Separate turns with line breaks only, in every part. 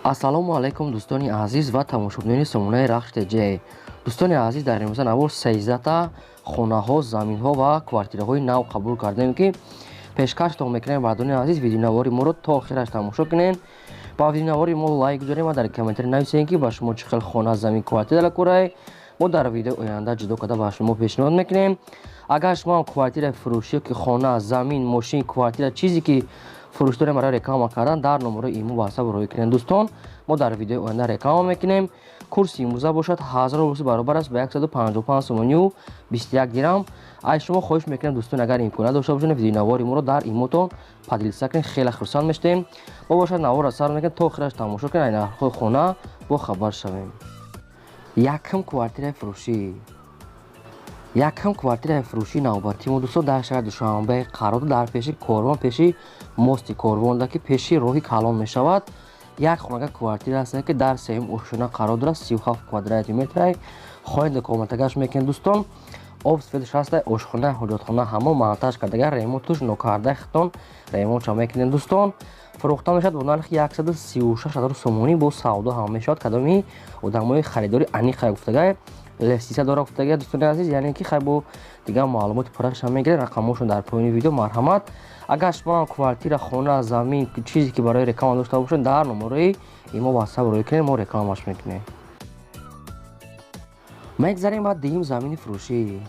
ассалому алайкум дӯстони азиз ва тамошобинони сомонаи RAHSH TJ. дӯстони азиз, дар имрӯза навор 13 хонаҳо, заминҳо ва квартираҳои нав қабул кардем ки пешкаштон мекунем. бардони азиз, видеонавори моро то охираш тамошо кунед. ба видеонавори мо лайк гузорем ва дар комментари нависем ки ба шумо чӣ хел хона, замин, квартира далакурай. мо дар видеои оянда ҷудо карда ба шумо пешниҳод мекунем. агар шумо квартира фурӯшӣ ки хона, замин, мошин, квартира чизе ки фурӯш дорем барои реклама кардан, дар номерои имо ба ҳасаб роӣ кунед. дӯстон, мо дар видеои оянда реклама мекунем. курси имрӯза бошад 1000 рупи баробар аст ба 155 сомонию 21 дирам. аз шумо хоҳиш мекунем дӯстон, агар имконият дошта бошед видеонавори моро дар имотон падилиса кунед. хеле хурсанд мешавем. мо бошад навора сар мекунем то охираш тамошо кунед. ай нархои хона бо хабар шавем. якам квартираи фурӯшӣ. якам квартираи фурӯшии навбатии мо дӯстон дар шаҳри Душанбе қарор дар пеши корвон, пеши мости корвон ки пеши роҳи калон мешавад. як хонага квартира аст ки дар сеюм ошона қарор дорад. 37 квадрати метр. хоҳед документагаш мекунед дӯстон. об сфедш аст, ошхона, ҳоҷатхона, ҳамон монтаж кардага, ремонтуш нокарда хитон ремонтша мекунед дӯстон. фурӯхта мешавад бо нархи 136 000 сомонӣ бо савдо ҳам мешавад. кадоми одамои харидори аниқай гуфтага лестиса дора гуфтага дӯстони азиз, яъне ки хай бо дигар маълумоти пурраша мегиред. рақамошон дар поини видео. марҳамат. агар шумо квартира, хона, замин чизе ки барои реклама дошта бошед, дар номерои имо ватсап роӣ кунед, мо рекламаш мекунем. мегзарем ба дуюм замини фурӯшӣ.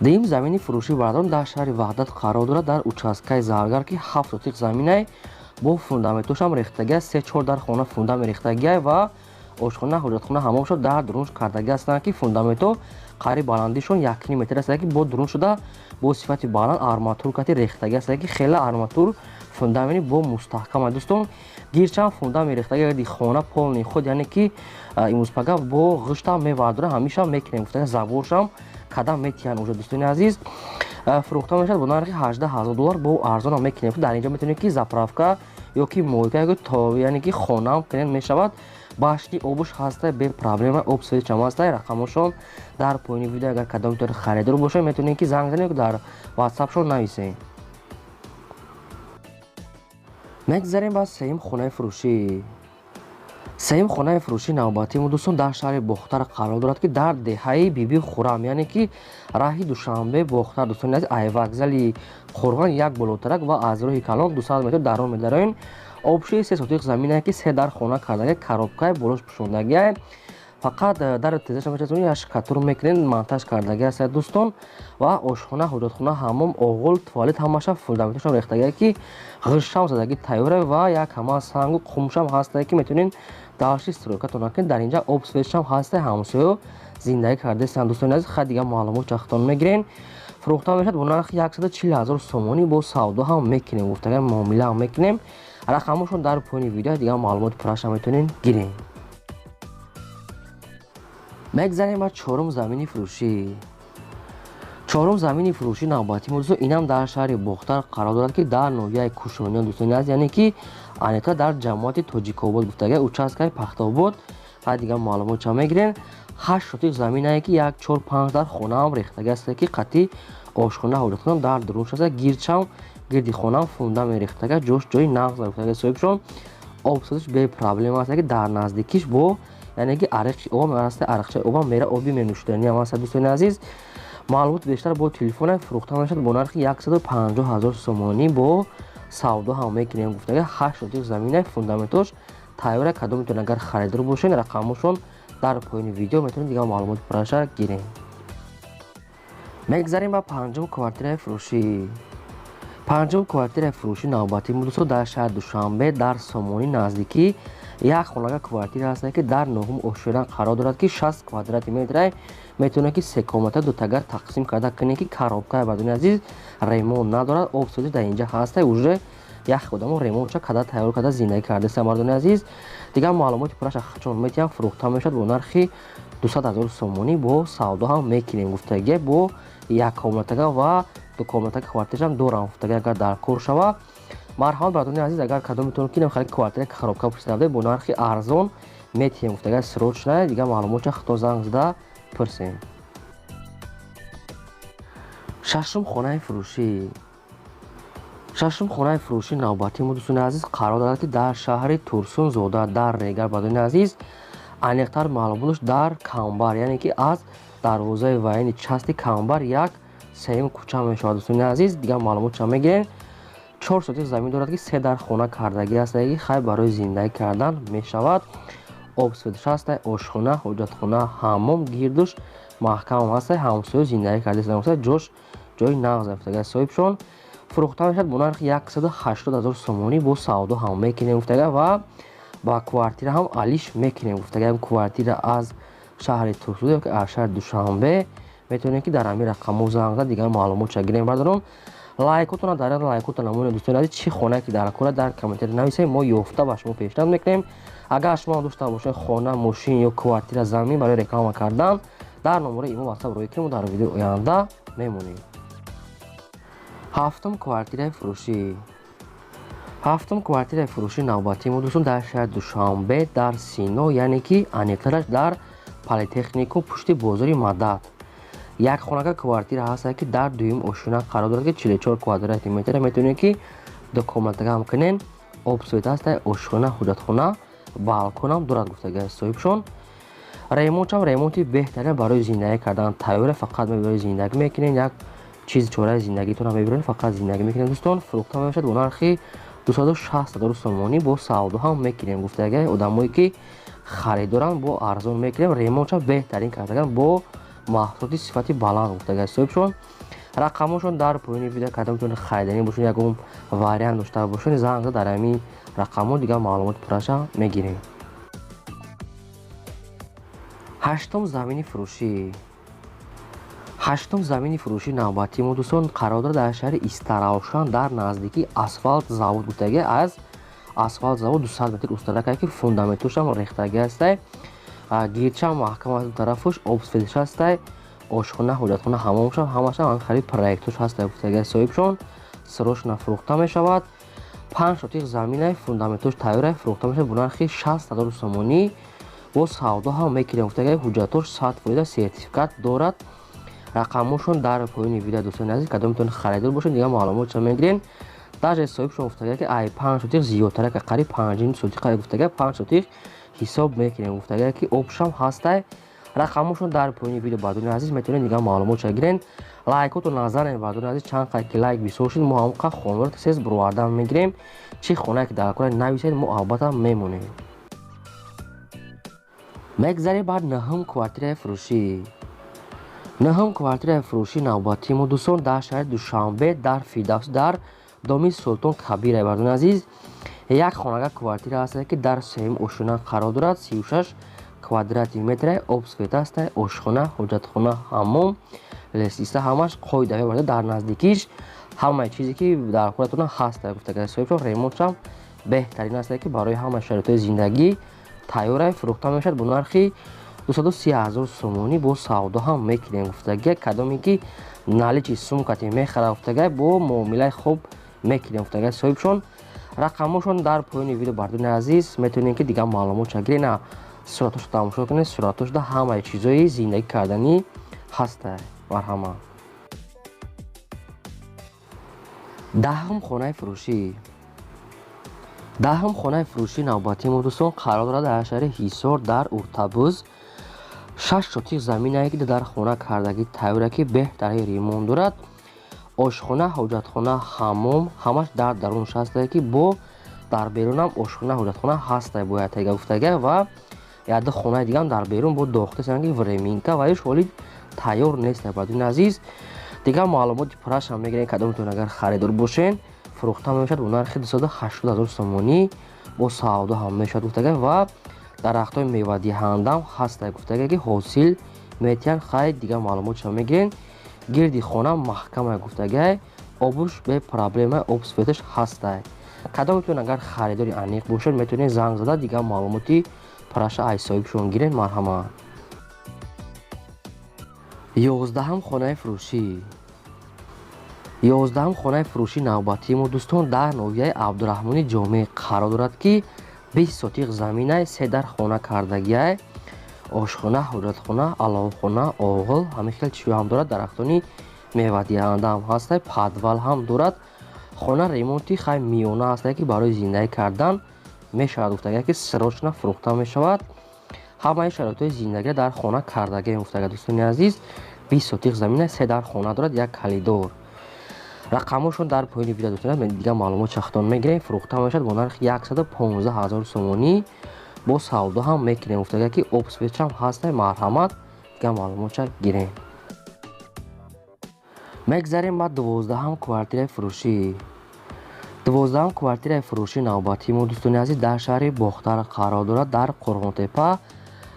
дуюм замини фурӯшӣ бардон дар шаҳри ваҳдат қарор дорад. дар участкаи завгар ки 7 сотиқ заминай бо фундаментошам рехтага, 3-4 дар хона фундамент рехтага ва ошхона, ҳоҷатхона ҳамон шуд дар дурунш кардага ҳастанд ки фундаменто қариб баландишон 1 метр аст ки бо дурун шуда бо сифати баланд арматуркати рехтага аст ки хеле арматур фундаменти бо мустаҳкам аст дӯстон. гирчанд фундамент рехтага ди хона полни худ, яъне ки имрӯзпага бо ғиштам мевардора, ҳамиша мекунем гуфтага заборшам кадам метиян уҷа дӯстони азиз. фурӯхта мешавад бо нархи $18000 бо арзонам мекунем. дар инҷа метавонед ки заправка ё ки мойка ё то, яъне ки хонам кунед мешавад. башти обуш ҳаста бе проблема, об светчам ҳаста. рақамошон дар поини видео. агар кадом тор харидор бошед метавонед ки занг занед, дар ватсапшон нависед. мегзарем ба сеюм хонаи фурӯшӣ. сеюм хонаи фурӯшии навбатии мо дӯстон дар шаҳри бохтар қарор дорад ки дар деҳаи биби хурам, яъне ки раҳи Душанбе бохтар дӯстони азиз, ай вокзали қурғон як болотарак ва аз роҳи калон 200 метр дарон медароин. обши 3 сотиқ замина ки 3 дар хона кардага, коробкаи болош пӯшондага, фақат дар тезаша мешавад яш катур мекунед, монтаж кардага аст дӯстон. ва ошхона, ҳоҷатхона, ҳамом, оғул, туалет ҳамаша фундаментошам рехтага ки ғиштам задаги тайёра ва як ҳама сангу қумшам ҳаста ки метавонед дарши стройкатон накунед. дар инҷа об светшам ҳаста, ҳамсоё зиндаги кардастанд дӯстони азиз. хай дигар маълумот чахтон мегирен. фурӯхта мешавад бо нархи 140 000 сомонӣ бо савдо ҳам мекунем гуфтага муомила ҳам мекунем. рақамошон дар поини видео. дигар маълумоти пурраша метавонед гирем. мегзарем ба чорум замини фурӯшӣ. чорум замини фурӯшии навбатии мо дӯстон инам дар шаҳри бохтар қарор дорад ки дар ноҳияи кушониён дӯстони азиз, яъне ки аниқа дар ҷамоати тоҷикобод гуфтага участкаи пахтобод. ва дигар маълумотша мегирен. 8 сотиқ заминае ки 1-4-5 дар хонаам рехтага аст ки қатъи ошхона, ҳоҷатхона дар дурун шуда, гирчам гирди хонам фундамент рехтага, ҷош ҷои нағз гуфтага соҳибшон. обсозиш бе проблема аст ки дар наздикиш бо, яъне ки ариқи об аста, ариқчаи обам мера, оби менӯшидани ҳам аст дӯстони азиз. маълумот бештар бо телефона. фурӯхта мешавад бо нархи 150 000 сомонӣ бо савдо ҳам мекунем гуфтага. 8 сотиқ замина фундаментош тайёра. кадом метавонед агар харидор бошед, рақамошон дар поини видео метавонед дигар маълумоти пурраша гирем. мегзарем ба панҷум квартираи фурӯшӣ. панҷум квартираи фурӯшии навбатии мо дӯстон дар шаҳри Душанбе дар сомонӣ наздикӣ як хонага квартира аст ки дар нӯҳум ошона қарор дорад ки 60 квадрати метр. метавонед ки се комната дутагар тақсим карда кунед ки коробкаи бадони азиз ремонт надорад. обсозиш дар инҷа ҳаста. уже як одамо ремонтша када тайёр карда зиндаги кардаста мардони азиз. дигар маълумоти пурраша чон метиҳам. фурӯхта мешавад бо нархи 200 000 сомонӣ бо савдо ҳам мекунем гуфтага. бо як комнатага ва ду комнатаги квартирашам дорам гуфтага агар дар кор шава. марҳамат бардони азиз, агар кадом метавонед ки намехоҳед квартира коробка пурсида бо нархи арзон метиҳем гуфтага срочна. дигар маълумотша хто занг зада пурсем. шашум хонаи фурӯшӣ. шашум хонаи фурӯши навбатии мо дӯстони азиз қарор дорад ки дар шаҳри Турсунзода дар Регар бадони азиз аниқтар маълум будаш дар Камбар, яъне ки аз дарвозаи ваини части Камбар як сеюм кӯча мешавад. Дӯстони азиз дигар маълумотшам мегирем. 4 сотих замин дорад ки 3 дар хона кардагӣ аст ки хай барои зиндагӣ кардан мешавад. обсведш ҳастай, ошхона, ҳоҷатхона, ҳаммом гирдуш маҳкам ҳастай, ҳамсои зиндагӣ кардаи ҷош ҷои нағз гуфтага соҳибшон фурӯхта мешавад бо нархи 180 000 сомонӣ бо савдо ҳам мекунем гуфтага ва ба квартира ҳам алиш мекунем гуфтага. Квартира аз шаҳри Турсунзода ки аз шаҳри Душанбе метавонем ки дар ҳамин рақамҳо занг зад дигар маълумотша гирем. Бардорон лайкотона дар лайкота намоед дӯстони азиз чи хона ки дар кора дар комментари нависед, мо ёфта ба шумо пешниҳод мекунем. Агар шумо дошта бошед хона, мошин ё квартира, замин барои реклама кардан дар номари имо ватсап рӯй кунем, дар видеои оянда мемонем. ҳафтум квартираи фурӯшӣ. ҳафтум квартираи фурӯши навбатии мо дӯстон дар шаҳри Душанбе дар Сино, яъне ки аниқтараш дар политехнику пушти бозори Мадад. Як хонага квартира ҳаст ки дар дуюм ошина қарор дорад ки 44 квадрати метр метавонем ки документагам кунен. обсвет ҳастай, ошхона, ҳоҷатхона, балконам дорад гуфтага соҳибшон. ремонтам ремонти беҳтарин барои зиндагӣ кардан тайёра, фақат барои зиндагӣ мекунем. як чизи чораи зиндагитонам мебирем, фақат зиндагӣ мекунем дӯстон. фурӯхта мешавад бо нархи 260 000 сомонӣ бо савдо ҳам мекунем гуфтага. одамое ки харидоранд бо арзон мекунем. ремонтам беҳтарин кардаган бо маҳсулоти сифати баланд гуфтага соҳибшон. рақамҳошон дар поини видео када метавонед харидани бошед, ягон вариант дошта бошед занг зад дар ҳамин рақамҳо дигар маълумоти пурраша мегирем. ҳаштум замини фурӯшӣ. ҳаштум замини фурӯши навбатии мо дӯстон қарор дорад дар шаҳри Истаравшан дар наздикии асфалт завод гуфтага. аз асфалт завод 200 метр устарак ки фундаментушам рехтагӣ ҳастай, гирчам маҳкам аз ду тарафуш, обсведш ҳастай, ошхона, ҳоҷатхона, ҳамомшам ҳамашам хариди проектуш ҳастай гуфтага соҳибшон. сирошна фурӯхта мешавад. 5 сотих заминаи фундаментуш тайёра фурӯхта мешавад бо нархи 60 000 сомонӣ бо савдо ҳам мекунем гуфтага. ҳуҷҷатош 100% сертификат дорад. рақамҳошон дар поини видео дӯстони азиз кадом метавонед харидор бошед, дигар маълумотша мегирен. даже соҳибшон гуфтага ки ай 5 сотих зиёдтара ки қариб 5 сотиқа гуфтага 5 сотих ҳисоб мекунем гуфтага ки обшам ҳастай. рақамҳошон дар поини видео бардони азиз метавонед дигар маълумотша гирен. лайкоту назарем бардони азиз чанд қайд ки лайк бисёр шуд мо ҳамқа хонора тез бурвардан мегирем. чи хонае ки дар кора нависед мо албатта мемонем. мегзарем бар наҳум квартираи фурӯшӣ. наҳум квартираи фурӯши навбатии мо дӯстон дар шаҳри Душанбе дар Фирдавс дар доми Султон Кабира бардони азиз. як хонага квартира ҳаст ки дар сеюм ошина қарор дорад. 36 квадрати метр, обсвет ҳастай, ошхона, ҳоҷатхона, ҳаммом, лестиса ҳамаш қоидаҳои барда дар наздикиш ҳамаи чизе ки дар хоратона ҳастай гуфтага соҳибшон. ремонтшам беҳтарин ҳастай ки барои ҳамаи шароитҳои зиндагӣ тайёра фурӯхта мешавад бо нархи 230 000 сомонӣ бо савдо ҳам мекунем гуфтага. кадоме ки наличи сумкати мехара гуфтага бо муомилаи хуб мекунем гуфтага соҳибшон. рақамҳошон дар поини видео бардони азиз метавонем ки дигар маълумотша гирен. суратошро тамошо кунед. суратошда ҳамаи чизои зиндагӣ карданӣ ҳастай. марҳамат. даҳум хонаи фурӯшӣ. даҳум хонаи фурӯши навбатии мо дӯстон қарор дорад дар шаҳри Ҳисор дар Уртабуз. 6 сотих заминае ки дар хона кардагӣ тайёра ки беҳтарин ремонт дорад. ошхона, ҳоҷатхона, ҳаммом ҳамаш дар дарунаш ҳастай ки бо дар берунам ошхона, ҳоҷатхона ҳастай бо ятага гуфтага ва яду хонаи дигам дар берун бо дохтасан ки времинка ва ҳоли тайёр нестай. бардони азиз дигар маълумоти пуррашам мегирем кадом метавонед агар харидор бошед. фурӯхта мешавад бо нархи 280 000 сомонӣ бо савдо ҳам мешавад гуфтага ва дарахтҳои мевадиҳандам ҳастай гуфтага ки ҳосил метиҳанд. хайр дигар маълумотша мегирен. гирди хона маҳкама гуфтага. обуш бе проблема, обсветаш ҳастай. кадом метавонед агар харидори аниқ бошед метавонед занг зада дигар маълумоти пурраша ай соҳибшон гирен. марҳамат. 11 хонаи фурӯшӣ. 11 хонаи фурӯши навбатии мо дӯстон дар ноҳияи Абдураҳмони ҷомеъ қарор дорад ки 20 сотих заминаи 3 дар хона кардагиай, ошхона, ҳоҷатхона, аловхона, оғил ҳамин хел чиё ҳам дорад. дарахтони мевадиҳанда ҳам ҳастай, падвал ҳам дорад. хона ремонти хай миёна ҳастае ки барои зиндагӣ кардан мешавад гуфтага ки срочно фурӯхта мешавад. ҳамаи шароитҳои зиндагиро дар хона кардагӣ гуфтага дӯстони азиз. 20 сотих замина 3 дар хона дорад, як калидор. рақамошон дар поини видео дӯстони дигар маълумот шахтон мегирем. фурӯхта мешавад бо нархи 115 000 сомонӣ. бо савдо ҳам мекунем гуфтага ки обсветчам ҳастае марҳамат. дигар маълумотша гирем. мегзарем ба 12-ам квартираи фурӯшӣ. 12-ам квартираи фурӯши навбатии мо дӯстони азиз дар шаҳри бохтар қарор дорад, дар Қурғонтепа.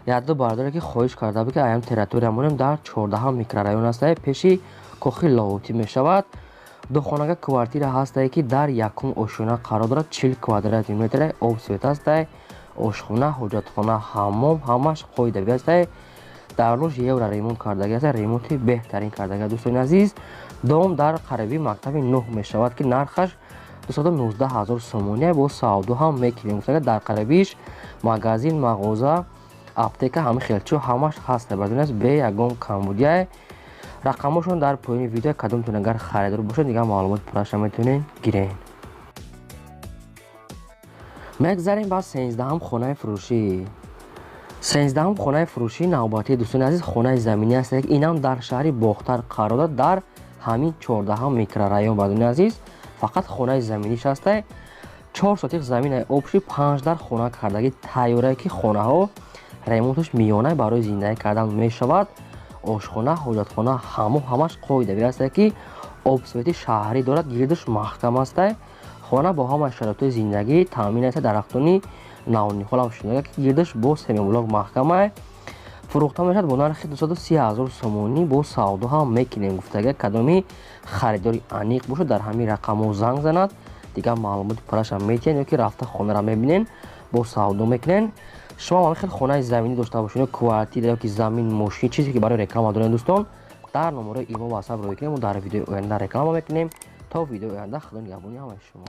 яду бардоре ки хоҳиш карда буд ки аям территория монем дар 14-ам микрорайон ҳастае, пеши кохи лоҳутӣ мешавад. духонага квартира ҳастае ки дар якум ошона қарор дорад, 40 квадратный метр, обсвет ҳастае, ошхона, ҳоҷатхона, ҳаммом, ҳамаш қоидави ҳастае. дар нӯш евро ремонт кардаги ҳастае, ремонти беҳтарин кардаги дӯстони азиз. дом дар қариби мактаби 9 мешавад ки нархаш 219 000 сомония. бо савдо ҳам мекунем гуфтага дар қарибиш магазин, мағоза, аптека, ҳами хелчо ҳамаш ҳаста бадунас бе ягон камбудия. рақамошон дар поини видео, кадомтон агар харидор бошад дигар маълумот пураша метавонен гирен. мегзарем ба 13-ам хонаи фурӯшӣ. 13-ам хонаи фурӯшӣ навбатии дӯстони азиз хонаи заминӣ аст. инам дар шаҳри бохтар қарор дорад, дар ҳамин 14-ам микрорайон бадуни азиз. фақат хонаи заминиш ҳастае. 4 сотих заминаи обши 5 дар хона кардаги тайёрае ки хонаҳо ремонташ миёна барои зиндагӣ кардан мешавад. ошхона, ҳоҷатхона, ҳаммом ҳамаш қоидави ҳастае ки обсвети шаҳрӣ дорад, гирдаш маҳкам астае. хона бо ҳамаи шароитҳои зиндагӣ таъмин аст. дарахтони навниҳолам шудага ки гирдаш бо семиблок маҳкамае. фурӯхта мешавад бо нархи 230 000 сомонӣ. бо савдо ҳам мекунем гуфтага кадоми харидори аниқ бошад дар ҳамин рақамо занг занад. дигар маълумоти пураша метиҳен ё ки рафта хонара мебинен, бо савдо мекунен. шумо ҳам хел хонаи заминӣ дошта бошед, квартира ёки замин, мошин, чизе ки барои реклама дорен дӯстон, дар номерои имо ватсап рӯй кунем. дар видеои оянда реклама мекунем. то видеои оянда худо нигаҳбони ҳамаи шумо.